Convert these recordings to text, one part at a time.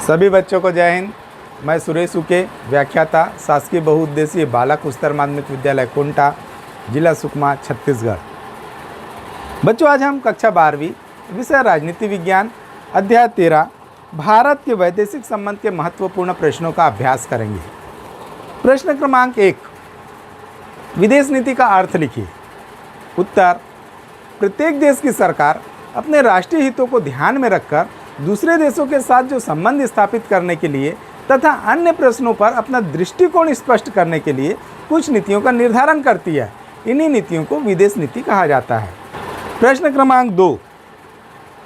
सभी बच्चों को जय हिंद। मैं सुरेश उके, व्याख्याता, शासकीय बहुउद्देशीय बालक उच्चतर माध्यमिक विद्यालय कोंटा, जिला सुकमा, छत्तीसगढ़। बच्चों, आज हम कक्षा 12वीं विषय राजनीति विज्ञान अध्याय 13 भारत के वैदेशिक संबंध के महत्वपूर्ण प्रश्नों का अभ्यास करेंगे। प्रश्न क्रमांक 1, विदेश नीति का अर्थ लिखिए। उत्तर, प्रत्येक देश की सरकार अपने राष्ट्रीय हितों को ध्यान में रखकर दूसरे देशों के साथ जो संबंध स्थापित करने के लिए तथा अन्य प्रश्नों पर अपना दृष्टिकोण स्पष्ट करने के लिए कुछ नीतियों का निर्धारण करती है। इन्हीं नीतियों को विदेश नीति कहा जाता है। प्रश्न क्रमांक 2,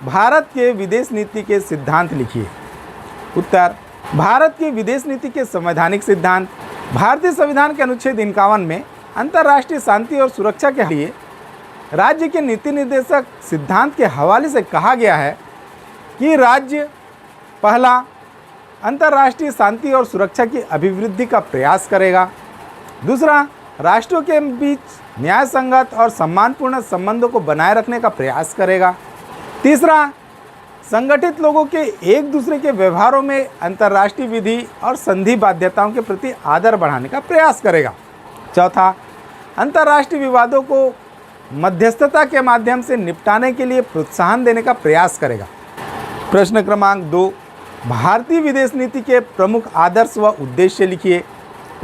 भारत के विदेश नीति के सिद्धांत लिखिए। उत्तर, भारत की विदेश नीति के संवैधानिक सिद्धांत। भारतीय संविधान के अनुच्छेद 51 में अंतर्राष्ट्रीय शांति और सुरक्षा के लिए राज्य के नीति निर्देशक सिद्धांत के हवाले से कहा गया है कि राज्य पहला, अंतर्राष्ट्रीय शांति और सुरक्षा की अभिवृद्धि का प्रयास करेगा। दूसरा, राष्ट्रों के बीच न्याय संगत और सम्मानपूर्ण संबंधों को बनाए रखने का प्रयास करेगा। तीसरा, संगठित लोगों के एक दूसरे के व्यवहारों में अंतर्राष्ट्रीय विधि और संधि बाध्यताओं के प्रति आदर बढ़ाने का प्रयास करेगा। चौथा, अंतर्राष्ट्रीय विवादों को मध्यस्थता के माध्यम से निपटाने के लिए प्रोत्साहन देने का प्रयास करेगा। प्रश्न क्रमांक 2, भारतीय विदेश नीति के प्रमुख आदर्श व उद्देश्य लिखिए।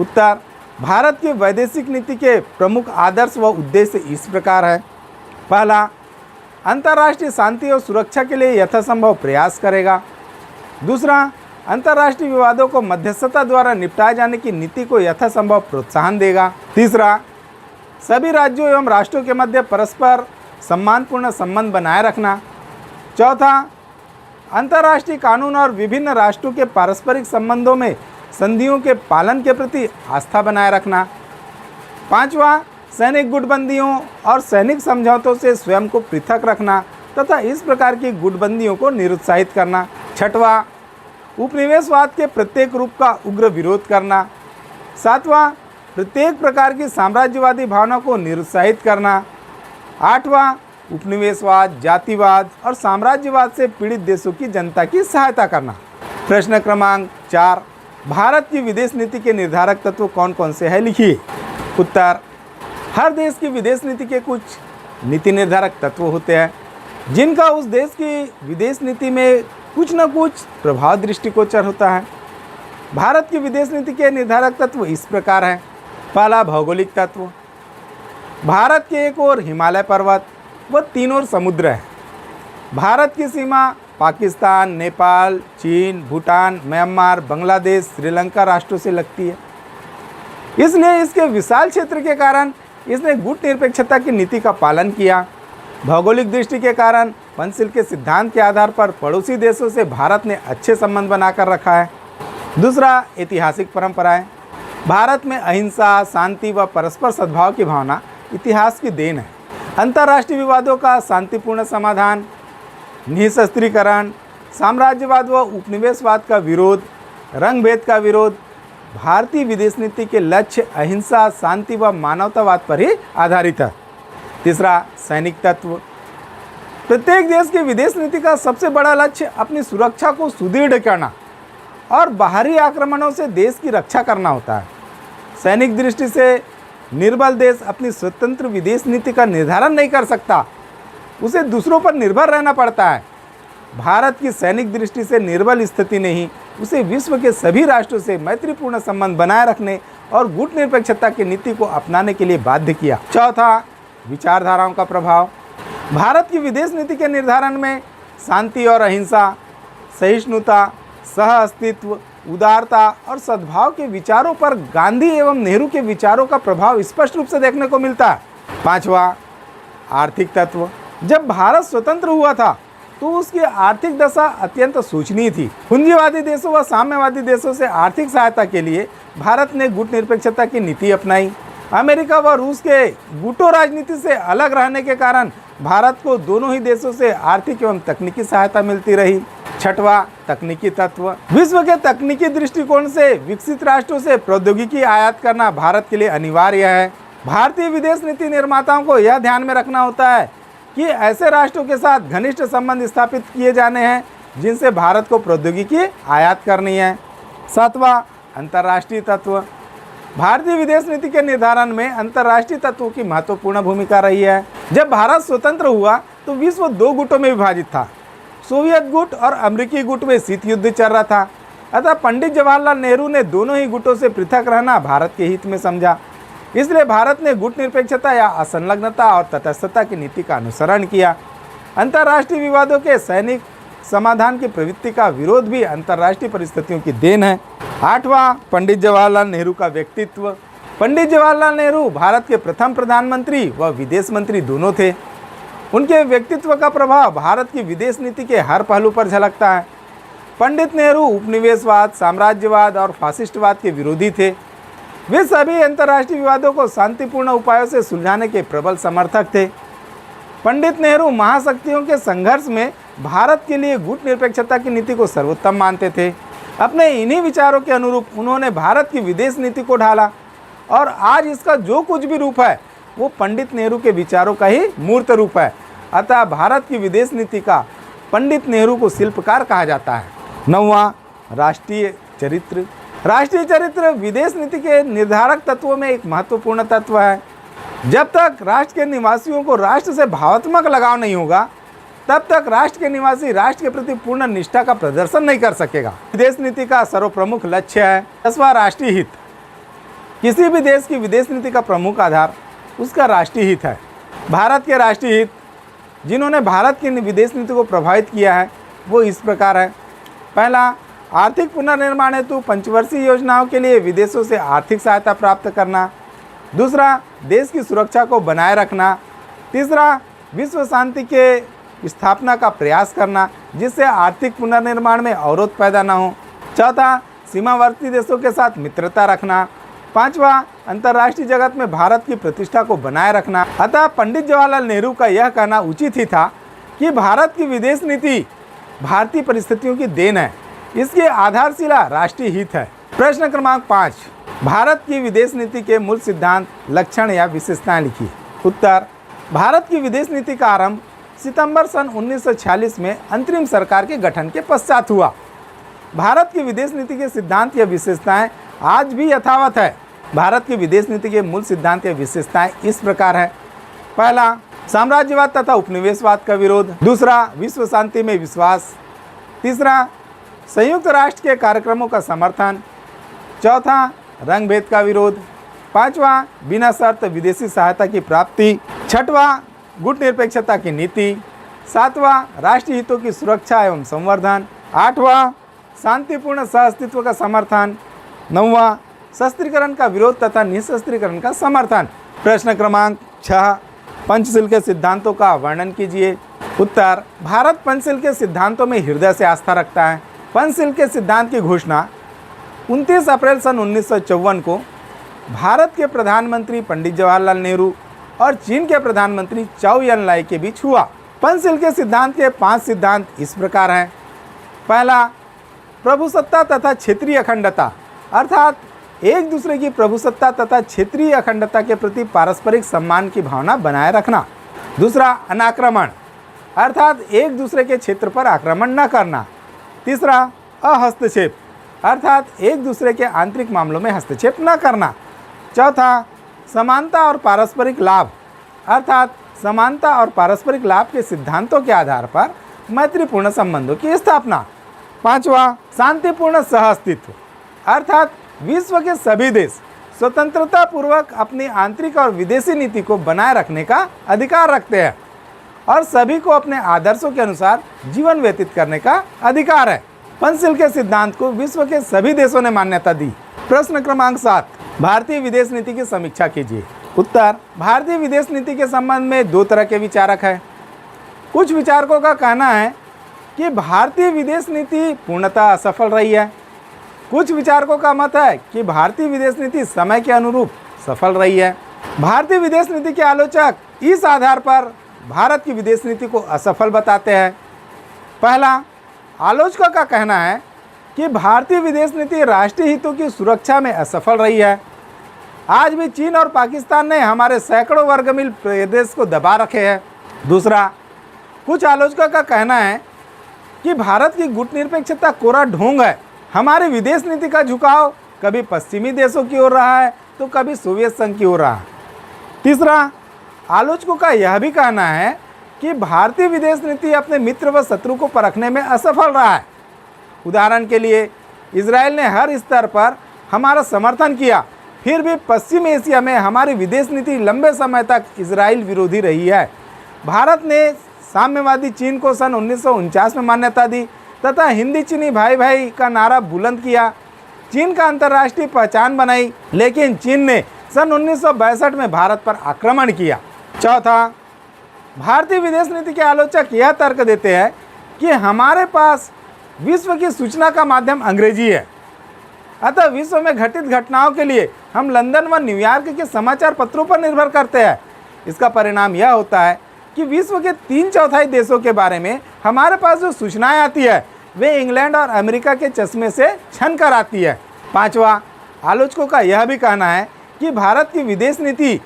उत्तर, भारत की वैदेशिक नीति के प्रमुख आदर्श व उद्देश्य इस प्रकार है। पहला, अंतर्राष्ट्रीय शांति और सुरक्षा के लिए यथासंभव प्रयास करेगा। दूसरा, अंतर्राष्ट्रीय विवादों को मध्यस्थता द्वारा निपटाए जाने की नीति को यथासंभव प्रोत्साहन देगा। तीसरा, सभी राज्यों एवं राष्ट्रों के मध्य परस्पर सम्मानपूर्ण संबंध बनाए रखना। चौथा, अंतर्राष्ट्रीय कानून और विभिन्न राष्ट्रों के पारस्परिक संबंधों में संधियों के पालन के प्रति आस्था बनाए रखना। पांचवा, सैनिक गुटबंदियों और सैनिक समझौतों से स्वयं को पृथक रखना तथा इस प्रकार की गुटबंदियों को निरुत्साहित करना। छठवां, उपनिवेशवाद के प्रत्येक रूप का उग्र विरोध करना। सातवां, प्रत्येक प्रकार की साम्राज्यवादी भावना को निरुत्साहित करना। आठवां, उपनिवेशवाद, जातिवाद और साम्राज्यवाद से पीड़ित देशों की जनता की सहायता करना। प्रश्न क्रमांक 4, भारत की विदेश नीति के निर्धारक तत्व कौन कौन से हैं लिखिए। उत्तर, हर देश की विदेश नीति के कुछ नीति निर्धारक तत्व होते हैं जिनका उस देश की विदेश नीति में कुछ न कुछ प्रभाव दृष्टिगोचर होता है। भारत की विदेश नीति के निर्धारक तत्व इस प्रकार हैं। पहला, भौगोलिक तत्व। भारत के एक ओर हिमालय पर्वत व तीन ओर समुद्र है। भारत की सीमा पाकिस्तान, नेपाल, चीन, भूटान, म्यांमार, बांग्लादेश, श्रीलंका राष्ट्रों से लगती है। इसलिए इसके विशाल क्षेत्र के कारण इसने गुट निरपेक्षता की नीति का पालन किया। भौगोलिक दृष्टि के कारण पंचशील के सिद्धांत के आधार पर पड़ोसी देशों से भारत ने अच्छे संबंध बनाकर रखा है। दूसरा, ऐतिहासिक परंपराएं। भारत में अहिंसा, शांति व परस्पर सद्भाव की भावना इतिहास की देन है। अंतर्राष्ट्रीय विवादों का शांतिपूर्ण समाधान, निःशस्त्रीकरण, साम्राज्यवाद व उपनिवेशवाद का विरोध, रंगभेद का विरोध, भारतीय विदेश नीति के लक्ष्य अहिंसा, शांति व मानवतावाद पर ही आधारित है। तीसरा, सैनिक तत्व। प्रत्येक देश की विदेश नीति का सबसे बड़ा लक्ष्य अपनी सुरक्षा को सुदृढ़ करना और बाहरी आक्रमणों से देश की रक्षा करना होता है। सैनिक दृष्टि से निर्बल देश अपनी स्वतंत्र विदेश नीति का निर्धारण नहीं कर सकता, उसे दूसरों पर निर्भर रहना पड़ता है। भारत की सैनिक दृष्टि से निर्बल स्थिति ने ही उसे विश्व के सभी राष्ट्रों से मैत्रीपूर्ण संबंध बनाए रखने और गुट निरपेक्षता की नीति को अपनाने के लिए बाध्य किया। चौथा, विचारधाराओं का प्रभाव। भारत की विदेश नीति के निर्धारण में शांति और अहिंसा, सहिष्णुता, सह अस्तित्व, उदारता और सद्भाव के विचारों पर गांधी एवं नेहरू के विचारों का प्रभाव स्पष्ट रूप से देखने को मिलता है। पांचवा, आर्थिक तत्व। जब भारत स्वतंत्र हुआ था तो उसकी आर्थिक दशा अत्यंत शोचनीय थी। पूंजीवादी देशों व साम्यवादी देशों से आर्थिक सहायता के लिए भारत ने गुट निरपेक्षता की नीति अपनाई। अमेरिका व रूस के गुटो राजनीति से अलग रहने के कारण भारत को दोनों ही देशों से आर्थिक एवं तकनीकी सहायता मिलती रही। छठवां, तकनीकी तत्व। विश्व के तकनीकी दृष्टिकोण से विकसित राष्ट्रों से प्रौद्योगिकी आयात करना भारत के लिए अनिवार्य है। भारतीय विदेश नीति निर्माताओं को यह ध्यान में रखना होता है कि ऐसे राष्ट्रों के साथ घनिष्ठ संबंध स्थापित किए जाने हैं जिनसे भारत को प्रौद्योगिकी आयात करनी है। 7वां, अंतर्राष्ट्रीय तत्व। भारतीय विदेश नीति के निर्धारण में अंतर्राष्ट्रीय तत्वों की महत्वपूर्ण भूमिका रही है। जब भारत स्वतंत्र हुआ तो विश्व 2 गुटों में विभाजित था, सोवियत गुट और अमेरिकी गुट में शीत युद्ध चल रहा था। अतः पंडित जवाहरलाल नेहरू ने दोनों ही गुटों से पृथक रहना भारत के हित में समझा। इसलिए भारत ने गुट निरपेक्षता या असंलग्नता और तटस्थता की नीति का अनुसरण किया। अंतर्राष्ट्रीय विवादों के सैनिक समाधान की प्रवृत्ति का विरोध भी अंतर्राष्ट्रीय परिस्थितियों की देन है। 8वां, पंडित जवाहरलाल नेहरू का व्यक्तित्व। पंडित जवाहरलाल नेहरू भारत के प्रथम प्रधानमंत्री व विदेश मंत्री दोनों थे। उनके व्यक्तित्व का प्रभाव भारत की विदेश नीति के हर पहलू पर झलकता है। पंडित नेहरू उपनिवेशवाद, साम्राज्यवाद और फासिस्टवाद के विरोधी थे। वे सभी अंतर्राष्ट्रीय विवादों को शांतिपूर्ण उपायों से सुलझाने के प्रबल समर्थक थे। पंडित नेहरू महाशक्तियों के संघर्ष में भारत के लिए गुट निरपेक्षता की नीति को सर्वोत्तम मानते थे। अपने इन्हीं विचारों के अनुरूप उन्होंने भारत की विदेश नीति को ढाला और आज इसका जो कुछ भी रूप है वो पंडित नेहरू के विचारों का ही मूर्त रूप है। अतः भारत की विदेश नीति का पंडित नेहरू को शिल्पकार कहा जाता है। 9वां, राष्ट्रीय चरित्र। राष्ट्रीय चरित्र विदेश नीति के निर्धारक तत्वों में एक महत्वपूर्ण तत्व है। जब तक राष्ट्र के निवासियों को राष्ट्र से भावात्मक लगाव नहीं होगा तब तक राष्ट्र के निवासी राष्ट्र के प्रति पूर्ण निष्ठा का प्रदर्शन नहीं कर सकेगा। विदेश नीति का सर्वप्रमुख लक्ष्य है 10वां, राष्ट्रीय हित। किसी भी देश की विदेश नीति का प्रमुख आधार उसका राष्ट्रीय हित है। भारत के राष्ट्रीय हित जिन्होंने भारत की विदेश नीति को प्रभावित किया है वो इस प्रकार है। पहला, आर्थिक पुनर्निर्माण हेतु पंचवर्षीय योजनाओं के लिए विदेशों से आर्थिक सहायता प्राप्त करना। दूसरा, देश की सुरक्षा को बनाए रखना। तीसरा, विश्व शांति के स्थापना का प्रयास करना जिससे आर्थिक पुनर्निर्माण में अवरोध पैदा न हो। चौथा, सीमावर्ती देशों के साथ मित्रता रखना। 5वां, अंतर्राष्ट्रीय जगत में भारत की प्रतिष्ठा को बनाए रखना। अतः पंडित जवाहरलाल नेहरू का यह कहना उचित ही था कि भारत की विदेश नीति भारतीय परिस्थितियों की देन है। इसकी आधारशिला राष्ट्रीय हित है। प्रश्न क्रमांक 5, भारत की विदेश नीति के मूल सिद्धांत, लक्षण या विशेषताएं लिखिए। उत्तर, भारत की विदेश नीति का आरंभ सितंबर सन 1946 में अंतरिम सरकार के गठन के पश्चात हुआ। भारत की विदेश नीति के सिद्धांत या विशेषताएं आज भी यथावत है। भारत की विदेश नीति के मूल सिद्धांत या विशेषताएं इस प्रकार है। पहला, साम्राज्यवाद तथा उपनिवेशवाद का विरोध। दूसरा, विश्व शांति में विश्वास। तीसरा, संयुक्त राष्ट्र के कार्यक्रमों का समर्थन। चौथा, रंग भेद का विरोध। 5वां, बिना शर्त विदेशी सहायता की प्राप्ति। 6वां, गुट निरपेक्षता की नीति। 7वां, राष्ट्रीय हितों की सुरक्षा एवं संवर्धन। 8वां, शांतिपूर्ण सहअस्तित्व का समर्थन। 9वां, शस्त्रीकरण का विरोध तथा निशस्त्रीकरण का समर्थन। प्रश्न क्रमांक 6, पंचशील के सिद्धांतों का वर्णन कीजिए। उत्तर, भारत पंचशील के सिद्धांतों में हृदय से आस्था रखता है। पंचशील के सिद्धांत की घोषणा 29 अप्रैल सन 1954 को भारत के प्रधानमंत्री पंडित जवाहरलाल नेहरू और चीन के प्रधानमंत्री चाउ यान लाई के बीच हुआ। पंचशील के सिद्धांत के 5 सिद्धांत इस प्रकार हैं। पहला, प्रभुसत्ता तथा क्षेत्रीय अखंडता, अर्थात एक दूसरे की प्रभुसत्ता तथा क्षेत्रीय अखंडता के प्रति पारस्परिक सम्मान की भावना बनाए रखना। दूसरा, अनाक्रमण, अर्थात एक दूसरे के क्षेत्र पर आक्रमण न करना। तीसरा, अहस्तक्षेप, अर्थात एक दूसरे के आंतरिक मामलों में हस्तक्षेप न करना। चौथा, समानता और पारस्परिक लाभ, अर्थात समानता और पारस्परिक लाभ के सिद्धांतों के आधार पर मैत्रीपूर्ण संबंधों की स्थापना। 5वां, शांतिपूर्ण सहअस्तित्व, अर्थात विश्व के सभी देश स्वतंत्रता पूर्वक अपनी आंतरिक और विदेशी नीति को बनाए रखने का अधिकार रखते हैं और सभी को अपने आदर्शों के अनुसार जीवन व्यतीत करने का अधिकार है। पंचशील के सिद्धांत को विश्व के सभी देशों ने मान्यता दी। प्रश्न क्रमांक 7, भारतीय विदेश नीति की समीक्षा कीजिए। उत्तर, भारतीय विदेश नीति के संबंध में 2 तरह के विचारक हैं। कुछ विचारकों का कहना है कि भारतीय विदेश नीति पूर्णतः असफल रही है। कुछ विचारकों का मत है कि भारतीय विदेश नीति समय के अनुरूप सफल रही है। भारतीय विदेश नीति के आलोचक इस आधार पर भारत की विदेश नीति को असफल बताते हैं। पहला, आलोचकों का कहना है कि भारतीय विदेश नीति राष्ट्रीय हितों की सुरक्षा में असफल रही है। आज भी चीन और पाकिस्तान ने हमारे सैकड़ों वर्ग मील प्रदेश को दबा रखे हैं। दूसरा, कुछ आलोचकों का कहना है कि भारत की गुटनिरपेक्षता कोरा ढोंग है। हमारी विदेश नीति का झुकाव कभी पश्चिमी देशों की ओर रहा है तो कभी सोवियत संघ की ओर रहा है। तीसरा, आलोचकों का यह भी कहना है कि भारतीय विदेश नीति अपने मित्र व शत्रु को परखने में असफल रहा है। उदाहरण के लिए, इजराइल ने हर स्तर पर हमारा समर्थन किया, फिर भी पश्चिम एशिया में हमारी विदेश नीति लंबे समय तक इजराइल विरोधी रही है। भारत ने साम्यवादी चीन को सन 1949 में मान्यता दी तथा हिंदी चीनी भाई भाई का नारा बुलंद किया। चीन का अंतर्राष्ट्रीय पहचान बनाई, लेकिन चीन ने सन 1962 में भारत पर आक्रमण किया। चौथा, भारतीय विदेश नीति के आलोचक यह तर्क देते हैं कि हमारे पास विश्व की सूचना का माध्यम अंग्रेजी है, अतः विश्व में घटित घटनाओं के लिए हम लंदन व न्यूयॉर्क के समाचार पत्रों पर निर्भर करते हैं। इसका परिणाम यह होता है कि विश्व के 3/4 देशों के बारे में हमारे पास जो सूचनाएं आती है वे इंग्लैंड और अमेरिका के चश्मे से छन कर आती है। पांचवा, आलोचकों का यह भी कहना है कि भारत की विदेश नीति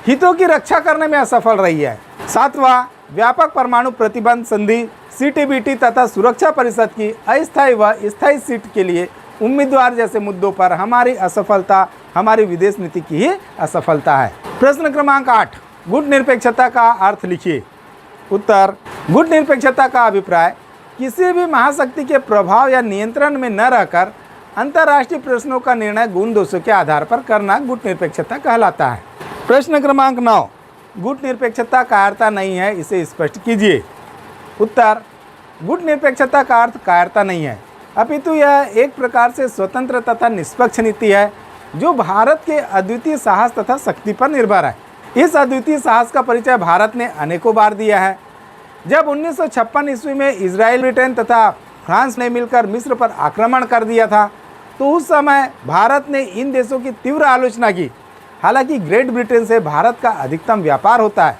हितों की रक्षा करने में असफल रही है। सातवां, व्यापक परमाणु प्रतिबंध संधि CTBT तथा सुरक्षा परिषद की अस्थायी व स्थायी सीट के लिए उम्मीदवार जैसे मुद्दों पर हमारी असफलता हमारी विदेश नीति की ही असफलता है। प्रश्न क्रमांक 8, गुटनिरपेक्षता का अर्थ लिखिए। उत्तर, गुटनिरपेक्षता का अभिप्राय किसी भी महाशक्ति के प्रभाव या नियंत्रण में न रहकर अंतर्राष्ट्रीय प्रश्नों का निर्णय गुण दोषों के आधार पर करना गुटनिरपेक्षता कहलाता है। प्रश्न क्रमांक 9, गुटनिरपेक्षता कायरता नहीं है, इसे स्पष्ट कीजिए। उत्तर, गुटनिरपेक्षता का अर्थ कायरता नहीं है, अपितु यह एक प्रकार से स्वतंत्र तथा निष्पक्ष नीति है जो भारत के अद्वितीय साहस तथा शक्ति पर निर्भर है। इस अद्वितीय साहस का परिचय भारत ने अनेकों बार दिया है। जब 1956 ईस्वी में इजराइल, ब्रिटेन तथा फ्रांस ने मिलकर मिस्र पर आक्रमण कर दिया था तो उस समय भारत ने इन देशों की तीव्र आलोचना की। हालांकि ग्रेट ब्रिटेन से भारत का अधिकतम व्यापार होता है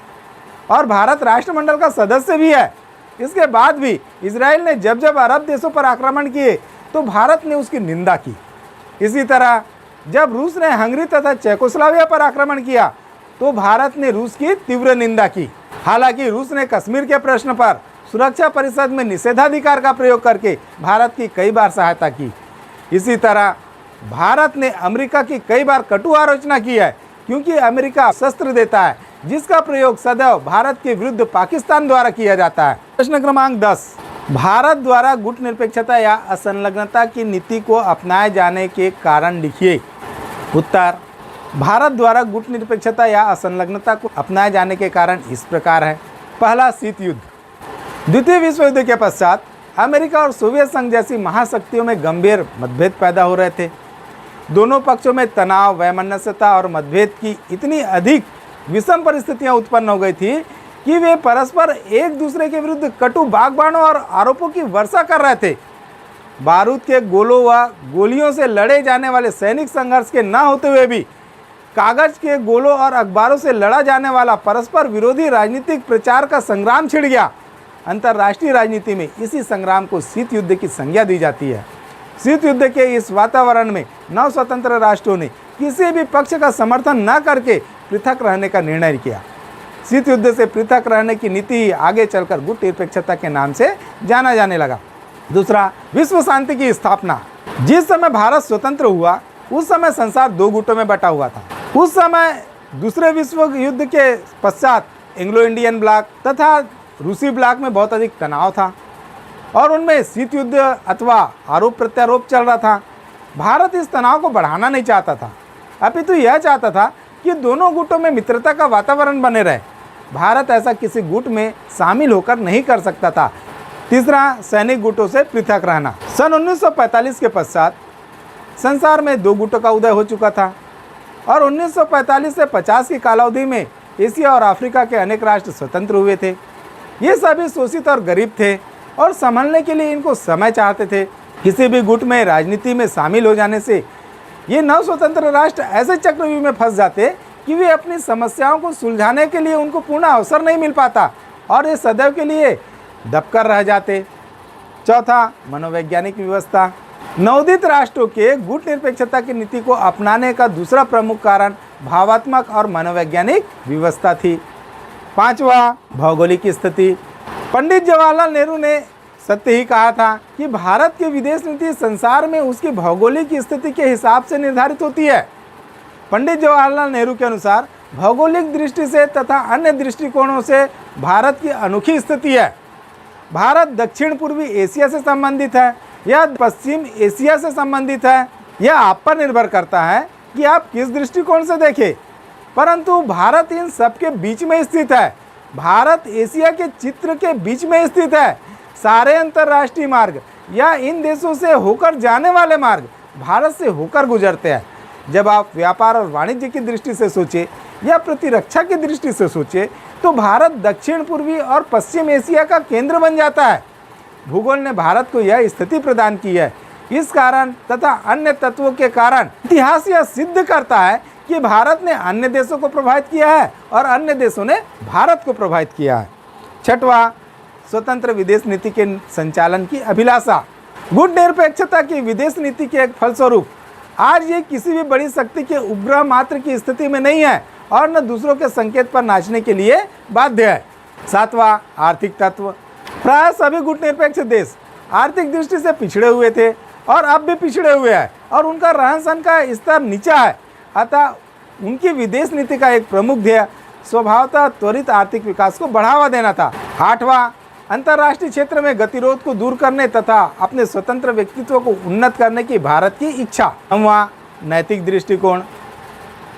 और भारत राष्ट्रमंडल का सदस्य भी है। इसके बाद भी इजराइल ने जब जब अरब देशों पर आक्रमण किए तो भारत ने उसकी निंदा की। इसी तरह जब रूस ने हंगरी तथा चेकोस्लोवाकिया पर आक्रमण किया तो भारत ने रूस की तीव्र निंदा की। हालांकि रूस ने कश्मीर के प्रश्न पर सुरक्षा परिषद में निषेधाधिकार का प्रयोग करके भारत की कई बार सहायता की। इसी तरह भारत ने अमेरिका की कई बार कटु आलोचना की है, क्योंकि अमेरिका शस्त्र देता है जिसका प्रयोग सदैव भारत के विरुद्ध पाकिस्तान द्वारा किया जाता है। प्रश्न क्रमांक 10, भारत द्वारा गुटनिरपेक्षता या असंलग्नता की नीति को अपनाए जाने के कारण लिखिए। उत्तर, भारत द्वारा गुटनिरपेक्षता या असंलग्नता को अपनाए जाने के कारण इस प्रकार है। पहला, शीत युद्ध। द्वितीय विश्व युद्ध के पश्चात अमेरिका और सोवियत संघ जैसी महाशक्तियों में गंभीर मतभेद पैदा हो रहे थे। दोनों पक्षों में तनाव, वैमनस्यता और मतभेद की इतनी अधिक विषम परिस्थितियां उत्पन्न हो गई थी कि वे परस्पर एक दूसरे के विरुद्ध कटु बागबानों और आरोपों की वर्षा कर रहे थे। बारूद के गोलों व गोलियों से लड़े जाने वाले सैनिक संघर्ष के न होते हुए भी कागज के गोलों और अखबारों से लड़ा जाने वाला परस्पर विरोधी राजनीतिक प्रचार का संग्राम छिड़ गया। अंतर्राष्ट्रीय राजनीति में इसी संग्राम को शीत युद्ध की संज्ञा दी जाती है। शीत युद्ध के इस वातावरण में नव स्वतंत्र राष्ट्रों ने किसी भी पक्ष का समर्थन न करके पृथक रहने का निर्णय किया। शीत युद्ध से पृथक रहने की नीति आगे चलकर गुटनिरपेक्षता के नाम से जाना जाने लगा। दूसरा, विश्व शांति की स्थापना। जिस समय भारत स्वतंत्र हुआ उस समय संसार दो गुटों में बटा हुआ था। उस समय दूसरे विश्व युद्ध के पश्चात एंग्लो इंडियन ब्लॉक तथा रूसी ब्लॉक में बहुत अधिक तनाव था और उनमें शीत युद्ध अथवा आरोप प्रत्यारोप चल रहा था। भारत इस तनाव को बढ़ाना नहीं चाहता था, अपितु यह चाहता था कि दोनों गुटों में मित्रता का वातावरण बने रहे। भारत ऐसा किसी गुट में शामिल होकर नहीं कर सकता था। तीसरा, सैनिक गुटों से पृथक रहना। सन 1945 के पश्चात संसार में दो गुटों का उदय हो चुका था और 1945 से 50 की कालावधि में एशिया और अफ्रीका के अनेक राष्ट्र स्वतंत्र हुए थे। ये सभी शोषित और गरीब थे और संभलने के लिए इनको समय चाहते थे। किसी भी गुट में राजनीति में शामिल हो जाने से ये नव स्वतंत्र राष्ट्र ऐसे चक्रव्यूह में फंस जाते कि वे अपनी समस्याओं को सुलझाने के लिए उनको पूर्ण अवसर नहीं मिल पाता और ये सदैव के लिए दबकर रह जाते। चौथा, मनोवैज्ञानिक व्यवस्था। नवोदित राष्ट्रों के गुटनिरपेक्षता की नीति को अपनाने का दूसरा प्रमुख कारण भावात्मक और मनोवैज्ञानिक व्यवस्था थी। पांचवा, भौगोलिक स्थिति। पंडित जवाहरलाल नेहरू ने सत्य ही कहा था कि भारत की विदेश नीति संसार में उसकी भौगोलिक स्थिति के हिसाब से निर्धारित होती है। पंडित जवाहरलाल नेहरू के अनुसार भौगोलिक दृष्टि से तथा अन्य दृष्टिकोणों से भारत की अनोखी स्थिति है। भारत दक्षिण पूर्वी एशिया से संबंधित है या पश्चिम एशिया से संबंधित है, यह आप पर निर्भर करता है कि आप किस दृष्टिकोण से देखें, परंतु भारत इन सबके बीच में स्थित है। भारत एशिया के चित्र के बीच में स्थित है। सारे अंतर्राष्ट्रीय मार्ग या इन देशों से होकर जाने वाले मार्ग भारत से होकर गुजरते हैं। जब आप व्यापार और वाणिज्य की दृष्टि से सोचें या प्रतिरक्षा की दृष्टि से सोचें तो भारत दक्षिण पूर्वी और पश्चिम एशिया का केंद्र बन जाता है। भूगोल ने भारत को यह स्थिति प्रदान की है। इस कारण तथा अन्य तत्वों के कारण इतिहास यह सिद्ध करता है कि भारत ने अन्य देशों को प्रभावित किया है और अन्य देशों ने भारत को प्रभावित किया है। छठवां, स्वतंत्र विदेश नीति के संचालन की अभिलाषा। गुटनिरपेक्षता की विदेश नीति के एक फलस्वरूप आज ये किसी भी बड़ी शक्ति के उपग्रह मात्र की स्थिति में नहीं है और न दूसरों के संकेत पर नाचने के लिए बाध्य है। सातवां, आर्थिक तत्व। प्राय सभी गुटनिरपेक्ष देश आर्थिक दृष्टि से पिछड़े हुए थे और अब भी पिछड़े हुए हैं और उनका रहन सहन का स्तर नीचा है। अतः उनकी विदेश नीति का एक प्रमुख ध्येय स्वभावतः त्वरित आर्थिक विकास को बढ़ावा देना था। आठवां, अंतर्राष्ट्रीय क्षेत्र में गतिरोध को दूर करने तथा अपने स्वतंत्र व्यक्तित्व को उन्नत करने की भारत की इच्छा। नौवां, नैतिक दृष्टिकोण।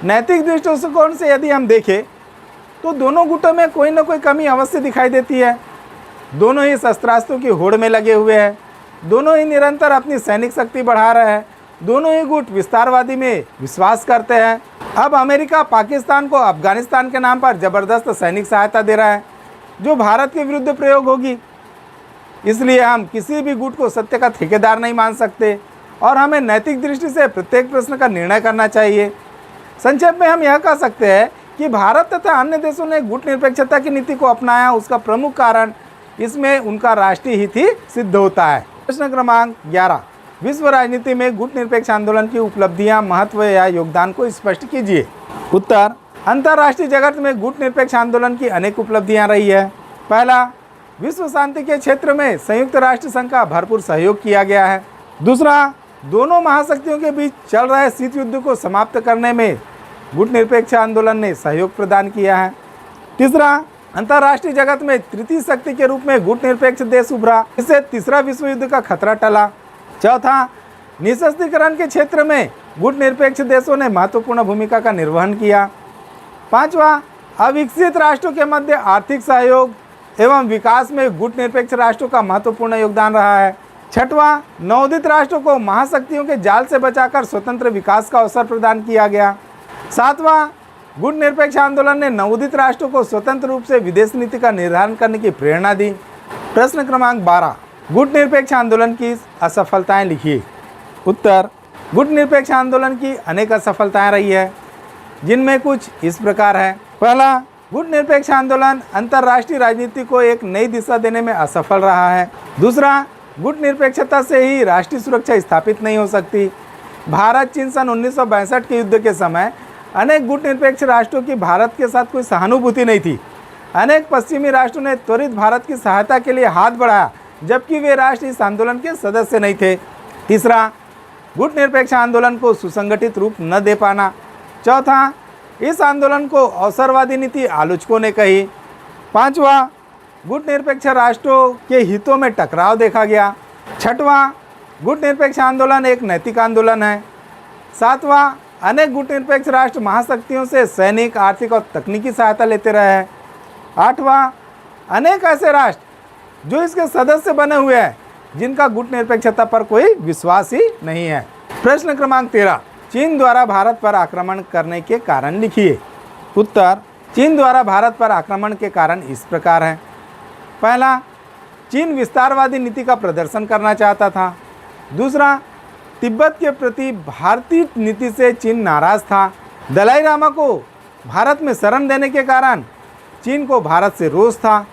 नैतिक दृष्टिकोण से यदि हम देखें तो दोनों गुटों में कोई न कोई कमी अवश्य दिखाई देती है। दोनों ही शस्त्रास्त्रों की होड़ में लगे हुए हैं। दोनों ही निरंतर अपनी सैनिक शक्ति बढ़ा रहे हैं। दोनों ही गुट विस्तारवादी में विश्वास करते हैं। अब अमेरिका पाकिस्तान को अफगानिस्तान के नाम पर जबरदस्त सैनिक सहायता दे रहा है जो भारत के विरुद्ध प्रयोग होगी। इसलिए हम किसी भी गुट को सत्य का ठेकेदार नहीं मान सकते और हमें नैतिक दृष्टि से प्रत्येक प्रश्न का निर्णय करना चाहिए। संक्षेप में हम यह कह सकते हैं कि भारत तथा अन्य देशों ने गुट निरपेक्षता की नीति को अपनाया, उसका प्रमुख कारण इसमें उनका राष्ट्रीय हित ही सिद्ध होता है। प्रश्न क्रमांक 11, विश्व राजनीति में गुट निरपेक्ष आंदोलन की उपलब्धियां, महत्व या योगदान को स्पष्ट कीजिए। उत्तर, अंतर्राष्ट्रीय जगत में गुट निरपेक्ष आंदोलन की अनेक उपलब्धियां रही है। पहला, विश्व शांति के क्षेत्र में संयुक्त राष्ट्र संघ का भरपूर सहयोग किया गया है। दूसरा, दोनों महाशक्तियों के बीच चल रहे शीत युद्ध को समाप्त करने में गुट निरपेक्ष आंदोलन ने सहयोग प्रदान किया है। तीसरा, अंतर्राष्ट्रीय जगत में तृतीय शक्ति के रूप में गुट निरपेक्ष देश उभरा, इससे तीसरा विश्व युद्ध का खतरा टला। चौथा, निःशस्त्रीकरण के क्षेत्र में गुट निरपेक्ष देशों ने महत्वपूर्ण भूमिका का निर्वहन किया। पांचवा, अविकसित राष्ट्रों के मध्य आर्थिक सहयोग एवं विकास में गुट निरपेक्ष राष्ट्रों का महत्वपूर्ण योगदान रहा है। छठवां, नवोदित राष्ट्रों को महाशक्तियों के जाल से बचाकर स्वतंत्र विकास का अवसर प्रदान किया गया। सातवां, गुट निरपेक्ष आंदोलन ने नवोदित राष्ट्रों को स्वतंत्र रूप से विदेश नीति का निर्धारण करने की प्रेरणा दी। प्रश्न क्रमांक 12, गुट निरपेक्ष आंदोलन की असफलताएं लिखिए। उत्तर, गुट निरपेक्ष आंदोलन की अनेक असफलताएं रही है जिनमें कुछ इस प्रकार है। पहला, गुट निरपेक्ष आंदोलन अंतर्राष्ट्रीय राजनीति को एक नई दिशा देने में असफल रहा है। दूसरा, गुट निरपेक्षता से ही राष्ट्रीय सुरक्षा स्थापित नहीं हो सकती। भारत चीन सन 1962 के युद्ध के समय अनेक गुट निरपेक्ष राष्ट्रों की भारत के साथ कोई सहानुभूति नहीं थी। अनेक पश्चिमी राष्ट्रों ने त्वरित भारत की सहायता के लिए हाथ बढ़ाया जबकि वे राष्ट्र इस आंदोलन के सदस्य नहीं थे। तीसरा, गुट निरपेक्ष आंदोलन को सुसंगठित रूप न दे पाना। चौथा, इस आंदोलन को अवसरवादी नीति आलोचकों ने कही। पांचवा, गुट निरपेक्ष राष्ट्रों के हितों में टकराव देखा गया। छठवां, गुट निरपेक्ष आंदोलन एक नैतिक आंदोलन है। सातवां, अनेक गुट निरपेक्ष राष्ट्र महाशक्तियों से सैनिक, आर्थिक और तकनीकी सहायता लेते रहे हैं। आठवां, अनेक ऐसे राष्ट्र जो इसके सदस्य बने हुए हैं जिनका गुट निरपेक्षता पर कोई विश्वास ही नहीं है। प्रश्न क्रमांक 13, चीन द्वारा भारत पर आक्रमण करने के कारण लिखिए। उत्तर, चीन द्वारा भारत पर आक्रमण के कारण इस प्रकार है। पहला, चीन विस्तारवादी नीति का प्रदर्शन करना चाहता था। दूसरा, तिब्बत के प्रति भारतीय नीति से चीन नाराज था। दलाई लामा को भारत में शरण देने के कारण चीन को भारत से रोष था।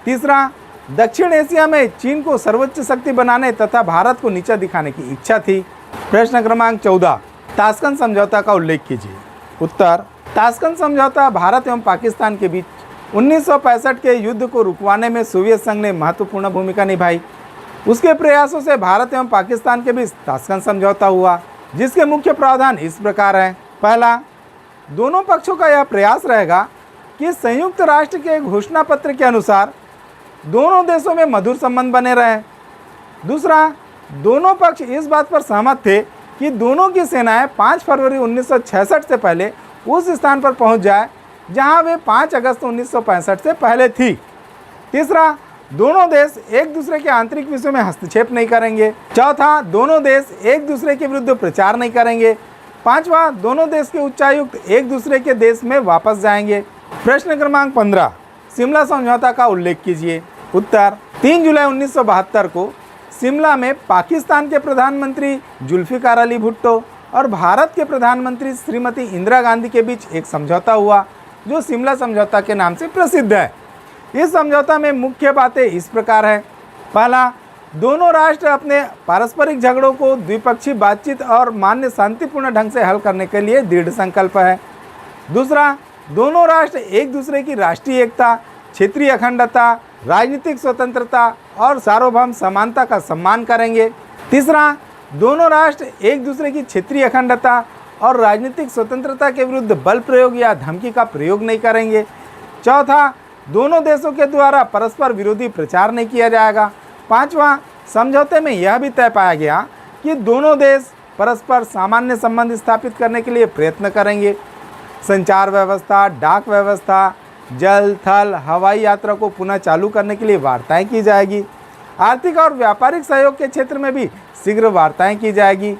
तीसरा, दक्षिण एशिया में चीन को सर्वोच्च शक्ति बनाने तथा भारत को नीचा दिखाने की इच्छा थी। प्रश्न क्रमांक 14, ताशकंद समझौता का उल्लेख कीजिए। उत्तर, ताशकंद समझौता भारत एवं पाकिस्तान के बीच 1965 के युद्ध को रुकवाने में सोवियत संघ ने महत्वपूर्ण भूमिका निभाई। उसके प्रयासों से भारत एवं पाकिस्तान के बीच ताशकंद समझौता हुआ, जिसके मुख्य प्रावधान इस प्रकार हैं। पहला, दोनों पक्षों का यह प्रयास रहेगा कि संयुक्त राष्ट्र के घोषणा पत्र के अनुसार दोनों देशों में मधुर संबंध बने रहें। दूसरा, दोनों पक्ष इस बात पर सहमत थे कि दोनों की सेनाएं 5 फरवरी 1966 से पहले उस स्थान पर पहुंच जाए जहां वे 5 अगस्त 1965 से पहले थी। तीसरा, दोनों देश एक दूसरे के आंतरिक विषयों में हस्तक्षेप नहीं करेंगे। चौथा, दोनों देश एक दूसरे के विरुद्ध प्रचार नहीं करेंगे। पांचवा, दोनों देश के उच्चायुक्त एक दूसरे के देश में वापस जाएंगे। प्रश्न क्रमांक 15, शिमला समझौता का उल्लेख कीजिए। उत्तर, 3 जुलाई 1972 को शिमला में पाकिस्तान के प्रधानमंत्री जुल्फिकार अली भुट्टो और भारत के प्रधानमंत्री श्रीमती इंदिरा गांधी के बीच एक समझौता हुआ जो शिमला समझौता के नाम से प्रसिद्ध है। इस समझौता में मुख्य बातें इस प्रकार है। पहला, दोनों राष्ट्र अपने पारस्परिक झगड़ों को द्विपक्षीय बातचीत और मान्य शांतिपूर्ण ढंग से हल करने के लिए दृढ़ संकल्प है। दूसरा, दोनों राष्ट्र एक दूसरे की राष्ट्रीय एकता, क्षेत्रीय अखंडता, राजनीतिक स्वतंत्रता और सार्वभौम समानता का सम्मान करेंगे। तीसरा, दोनों राष्ट्र एक दूसरे की क्षेत्रीय अखंडता और राजनीतिक स्वतंत्रता के विरुद्ध बल प्रयोग या धमकी का प्रयोग नहीं करेंगे। चौथा, दोनों देशों के द्वारा परस्पर विरोधी प्रचार नहीं किया जाएगा। पांचवा, समझौते में यह भी तय पाया गया कि दोनों देश परस्पर सामान्य संबंध स्थापित करने के लिए प्रयत्न करेंगे। संचार व्यवस्था, डाक व्यवस्था, जल, थल, हवाई यात्रा को पुनः चालू करने के लिए वार्ताएं की जाएगी। आर्थिक और व्यापारिक सहयोग के क्षेत्र में भी शीघ्र वार्ताएं की जाएगी।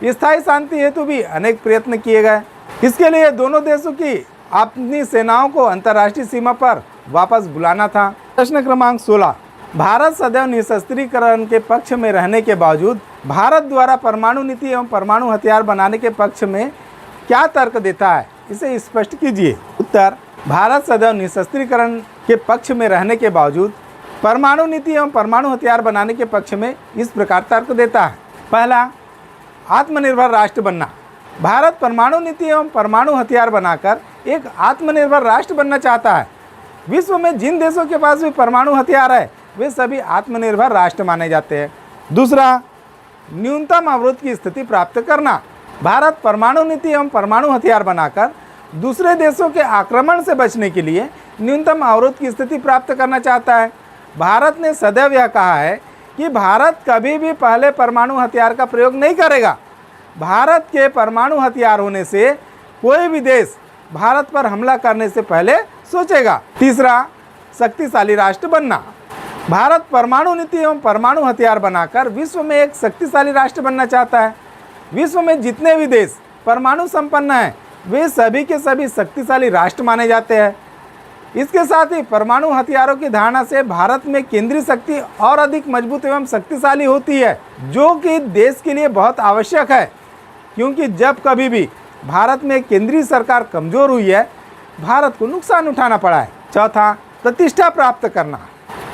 स्थायी शांति हेतु भी अनेक प्रयत्न किए गए। इसके लिए दोनों देशों की अपनी सेनाओं को अंतर्राष्ट्रीय सीमा पर वापस बुलाना था। प्रश्न क्रमांक 16, भारत सदैव निशस्त्रीकरण के पक्ष में रहने के बावजूद भारत द्वारा परमाणु नीति एवं परमाणु हथियार बनाने के पक्ष में क्या तर्क देता है, इसे स्पष्ट कीजिए। उत्तर, भारत सदैव निशस्त्रीकरण के पक्ष में रहने के बावजूद परमाणु नीति एवं परमाणु हथियार बनाने के पक्ष में इस प्रकार तर्क देता है। पहला, आत्मनिर्भर राष्ट्र बनना। भारत परमाणु नीति एवं परमाणु हथियार बनाकर एक आत्मनिर्भर राष्ट्र बनना चाहता है। विश्व में जिन देशों के पास भी परमाणु हथियार है वे सभी आत्मनिर्भर राष्ट्र माने जाते हैं। दूसरा, न्यूनतम अवरोध की स्थिति प्राप्त करना। भारत परमाणु नीति एवं परमाणु हथियार बनाकर दूसरे देशों के आक्रमण से बचने के लिए न्यूनतम अवरोध की स्थिति प्राप्त करना चाहता है। भारत ने सदैव यह कहा है कि भारत कभी भी पहले परमाणु हथियार का प्रयोग नहीं करेगा। भारत के परमाणु हथियार होने से कोई भी देश भारत पर हमला करने से पहले सोचेगा। तीसरा, शक्तिशाली राष्ट्र बनना। भारत परमाणु नीति एवं परमाणु हथियार बनाकर विश्व में एक शक्तिशाली राष्ट्र बनना चाहता है। विश्व में जितने भी देश परमाणु संपन्न हैं वे सभी के सभी शक्तिशाली राष्ट्र माने जाते हैं। इसके साथ ही परमाणु हथियारों की धारणा से भारत में केंद्रीय शक्ति और अधिक मजबूत एवं शक्तिशाली होती है, जो कि देश के लिए बहुत आवश्यक है, क्योंकि जब कभी भी भारत में केंद्रीय सरकार कमजोर हुई है भारत को नुकसान उठाना पड़ा है। चौथा, प्रतिष्ठा प्राप्त करना।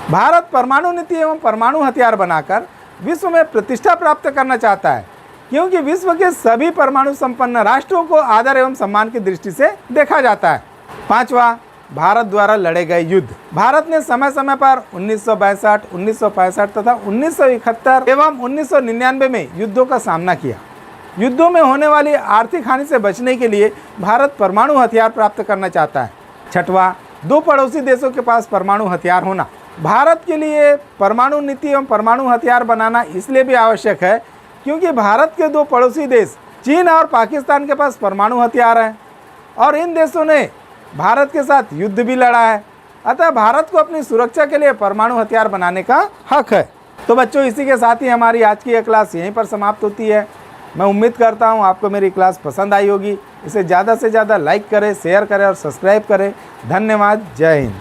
भारत परमाणु नीति एवं परमाणु हथियार बनाकर विश्व में प्रतिष्ठा प्राप्त करना चाहता है, क्योंकि विश्व के सभी परमाणु संपन्न राष्ट्रों को आदर एवं सम्मान की दृष्टि से देखा जाता है। पांचवा, भारत द्वारा लड़े गए युद्ध। भारत ने समय समय पर 1962, 1965 तथा 1971 एवं 1999 में युद्धों का सामना किया। युद्धों में होने वाली आर्थिक हानि से बचने के लिए भारत परमाणु हथियार प्राप्त करना चाहता है। छठवां, 2 पड़ोसी देशों के पास परमाणु हथियार होना। भारत के लिए परमाणु नीति एवं परमाणु हथियार बनाना इसलिए भी आवश्यक है क्योंकि भारत के 2 पड़ोसी देश चीन और पाकिस्तान के पास परमाणु हथियार हैं और इन देशों ने भारत के साथ युद्ध भी लड़ा है। अतः भारत को अपनी सुरक्षा के लिए परमाणु हथियार बनाने का हक है। तो बच्चों, इसी के साथ ही हमारी आज की यह क्लास यहीं पर समाप्त होती है। मैं उम्मीद करता हूँ आपको मेरी क्लास पसंद आई होगी। इसे ज़्यादा से ज़्यादा लाइक करें, शेयर करें और सब्सक्राइब करें। धन्यवाद। जय हिंद।